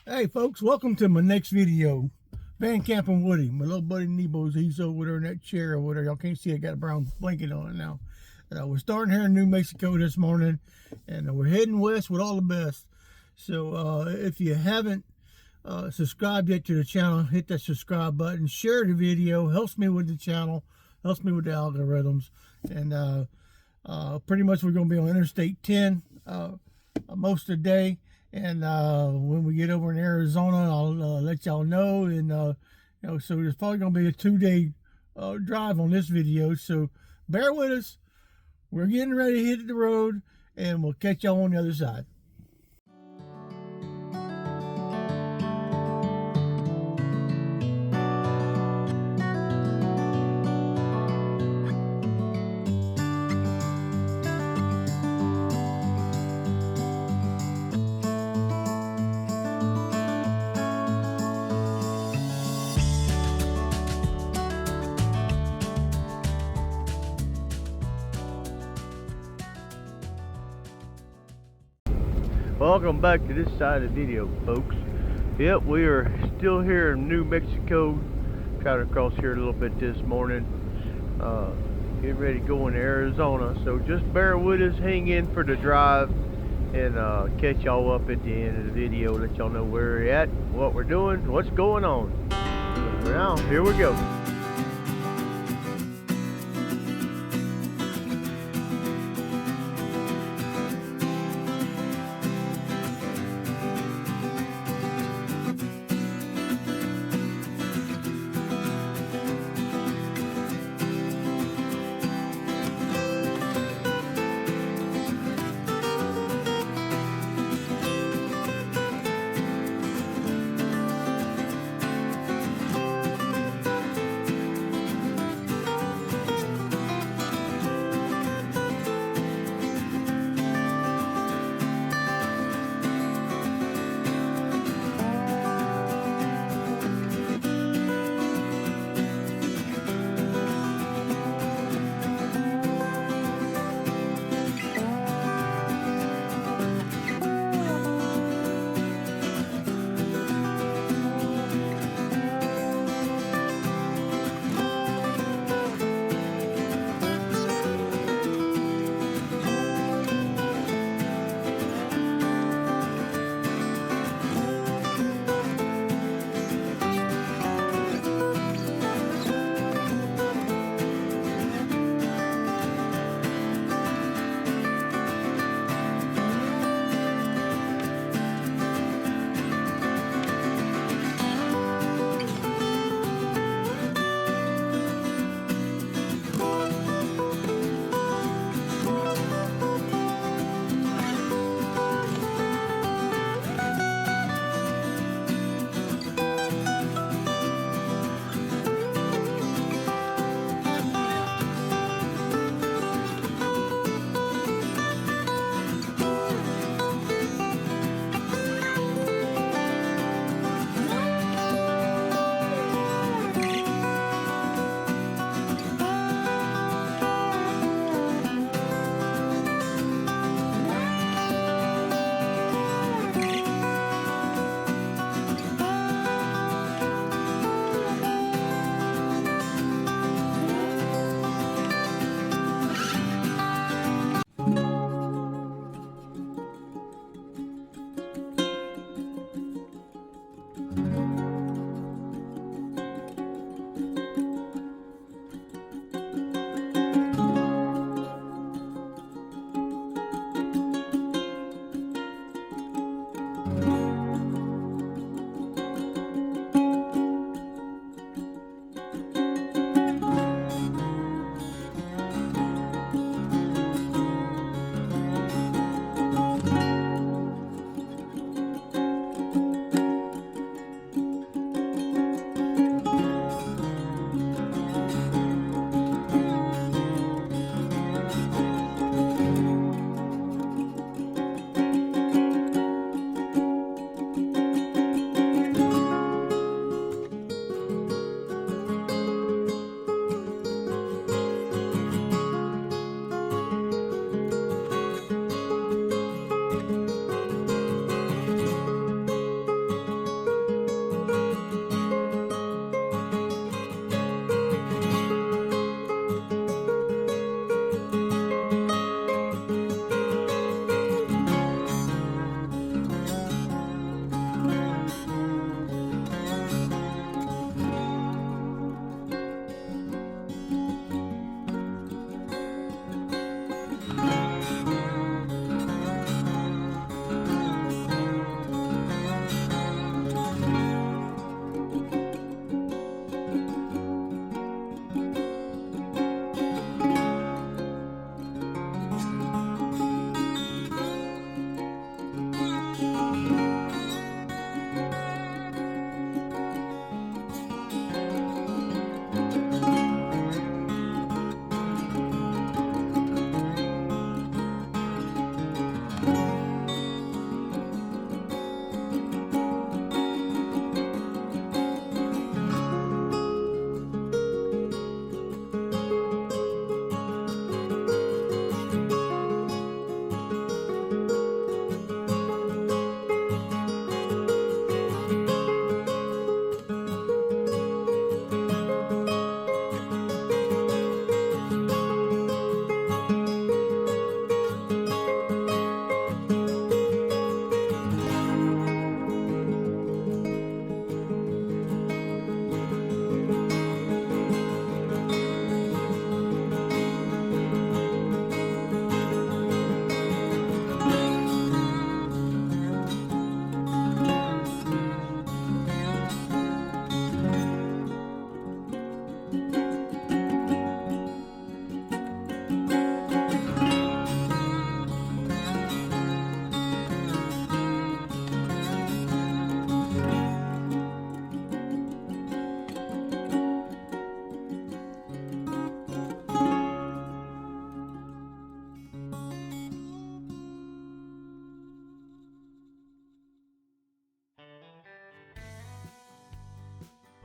Hey folks, welcome to my next video. VanCampinWoody. My little buddy Nebo's, he's over there in that chair over there. Y'all can't see I got a brown blanket on it now. We're starting here in New Mexico this morning, and we're heading west with all the best. So if you haven't subscribed yet to the channel, hit that subscribe button, share the video, helps me with the channel, helps me with the algorithms. And pretty much we're going to be on Interstate 10 most of the day. And when we get over in Arizona, I'll let y'all know. And so there's probably going to be a 2-day drive on this video. So bear with us. We're getting ready to hit the road, and we'll catch y'all on the other side. Welcome back to this side of the video, folks. Yep, we are still here in New Mexico. Trying to cross here a little bit this morning. Getting ready to go into Arizona. So just bear with us, hang in for the drive, and catch y'all up at the end of the video. Let y'all know where we're at, what we're doing, what's going on. So for now, here we go.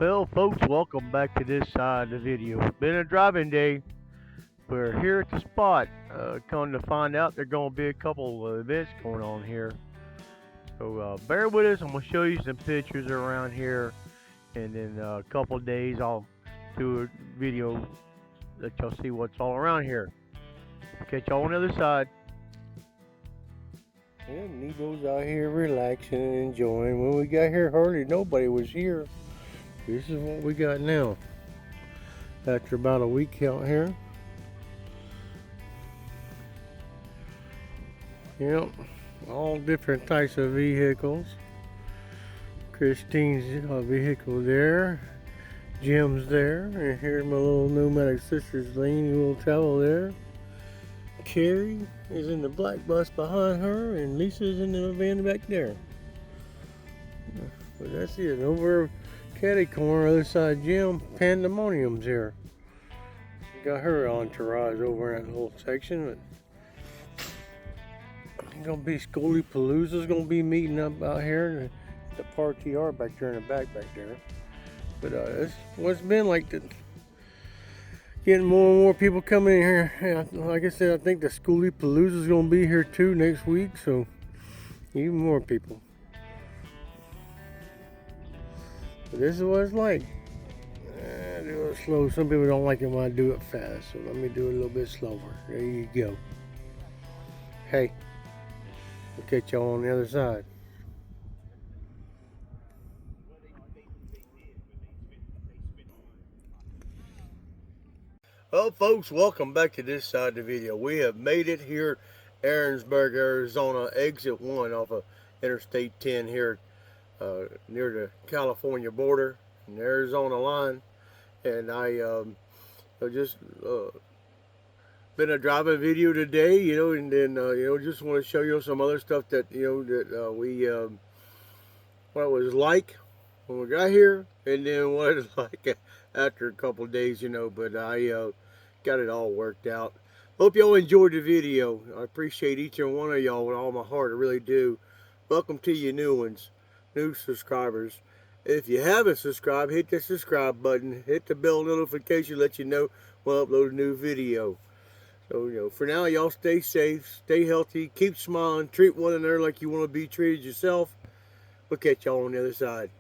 Well, folks, welcome back to this side of the video. It's been a driving day. We're here at the spot. Come to find out, there are going to be a couple of events going on here. So bear with us. I'm going to show you some pictures around here. And in a couple of days, I'll do a video that y'all see what's all around here. Catch y'all on the other side. Yeah, Nebo's out here relaxing and enjoying. When we got here, hardly nobody was here. This is what we got now. After about a week out here. Yep, all different types of vehicles. Christine's vehicle there. Jim's there. And here's my little Nomadic sister's Lane will travel there. Carrie is in the black bus behind her, and Lisa's in the van back there. But that's it. Over caddy corner, other side Jim, Pandemonium's here. Got her entourage over in that little section. But gonna be Schoolie Palooza's gonna be meeting up out here at the party yard back there in the back there. But it's what's been like the getting more and more people coming in here. And like I said, I think the Schoolie Palooza's gonna be here too next week, so even more people. But this is what it's like. Do it slow. Some people don't like it when I do it fast, so let me do it a little bit slower. There you go. Hey, we'll catch y'all on the other side. Well, folks, welcome back to this side of the video. We have made it here, Ehrenberg, Arizona, exit 1 off of Interstate 10 here near the California border and the Arizona line. And I just been a driving video today, and then just want to show you some other stuff that what it was like when we got here, and then what it's like after a couple of days, but I got it all worked out. Hope y'all enjoyed the video. I appreciate each and one of y'all with all my heart. I really do. Welcome to you new ones, new subscribers. If you haven't subscribed, hit the subscribe button, hit the bell notification, let you know when I upload a new video. So, for now, y'all stay safe, stay healthy, keep smiling, treat one another like you want to be treated yourself. We'll catch y'all on the other side.